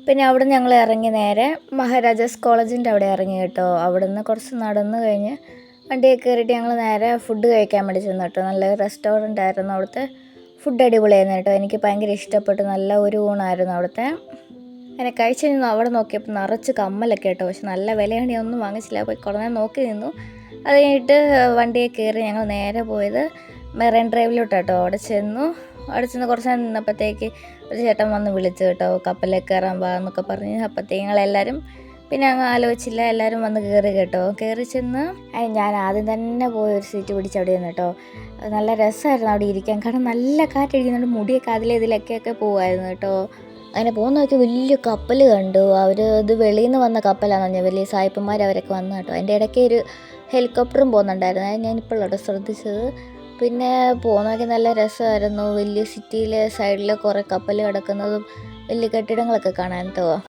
പിന്നെ അവിടെ നിന്ന് ഞങ്ങൾ ഇറങ്ങി നേരെ മഹാരാജാസ് കോളേജിൻ്റെ അവിടെ ഇറങ്ങി കേട്ടോ. അവിടെ നിന്ന് കുറച്ച് നടന്നു കഴിഞ്ഞ് വണ്ടിയൊക്കെ കയറിയിട്ട് ഞങ്ങൾ നേരെ ഫുഡ് കഴിക്കാൻ വേണ്ടി ചെന്നു കേട്ടോ. നല്ല റെസ്റ്റോറൻ്റ് ആയിരുന്നു. അവിടുത്തെ ഫുഡ് അടിപൊളിയായിരുന്നു കേട്ടോ. എനിക്ക് ഭയങ്കര ഇഷ്ടപ്പെട്ടു. നല്ല ഒരു ഊണായിരുന്നു അവിടുത്തെ. അങ്ങനെ കഴിച്ച് നിന്നു. അവിടെ നോക്കിയപ്പോൾ നിറച്ച് കമ്മലൊക്കെ കേട്ടോ. പക്ഷെ നല്ല വിലയാണ്, ഒന്നും വാങ്ങിച്ചില്ല. പോയി കുറേ നോക്കി നിന്നു. അത് കഴിഞ്ഞിട്ട് വണ്ടിയെ കയറി ഞങ്ങൾ നേരെ പോയത് മെറൈൻ ഡ്രൈവിലോട്ട് കേട്ടോ. അവിടെ ചെന്ന് കുറച്ച് നേരം നിന്നപ്പോഴത്തേക്ക് ഒരു ചേട്ടൻ വന്ന് വിളിച്ചു കേട്ടോ, കപ്പലിൽ കയറാൻ വാ എന്നൊക്കെ പറഞ്ഞ്. അപ്പോഴത്തേക്ക് ഞങ്ങളെല്ലാവരും പിന്നെ അങ്ങ് ആലോചിച്ചില്ല, എല്ലാവരും വന്ന് കയറി കേട്ടോ. കയറി ചെന്ന് ഞാൻ ആദ്യം തന്നെ പോയി ഒരു സീറ്റ് പിടിച്ച് അവിടെ നിന്ന് കേട്ടോ. നല്ല രസമായിരുന്നു അവിടെ ഇരിക്കാൻ, കാരണം നല്ല കാറ്റടിക്കുന്നുണ്ട്. മുടിയൊക്കെ അതിലൊക്കെ പോകുമായിരുന്നു കേട്ടോ. അങ്ങനെ പോകുന്ന നോക്കി വലിയ കപ്പൽ കണ്ടു. ഇത് വെളിയിൽ നിന്ന് വന്ന കപ്പലാണെന്ന് പറഞ്ഞാൽ, വലിയ സായിപ്പന്മാർ അവരൊക്കെ വന്നു കേട്ടോ. അതിൻ്റെ ഇടയ്ക്ക് ഒരു ഹെലികോപ്റ്ററും പോകുന്നുണ്ടായിരുന്നു. അത് ഞാനിപ്പോഴാണ് ശ്രദ്ധിച്ചത്. പിന്നെ പോകുന്നതൊക്കെ നല്ല രസമായിരുന്നു. വലിയ സിറ്റിയിലെ സൈഡിൽ കുറേ കപ്പൽ കിടക്കുന്നതും വലിയ കെട്ടിടങ്ങളൊക്കെ കാണാൻ കേട്ടോ.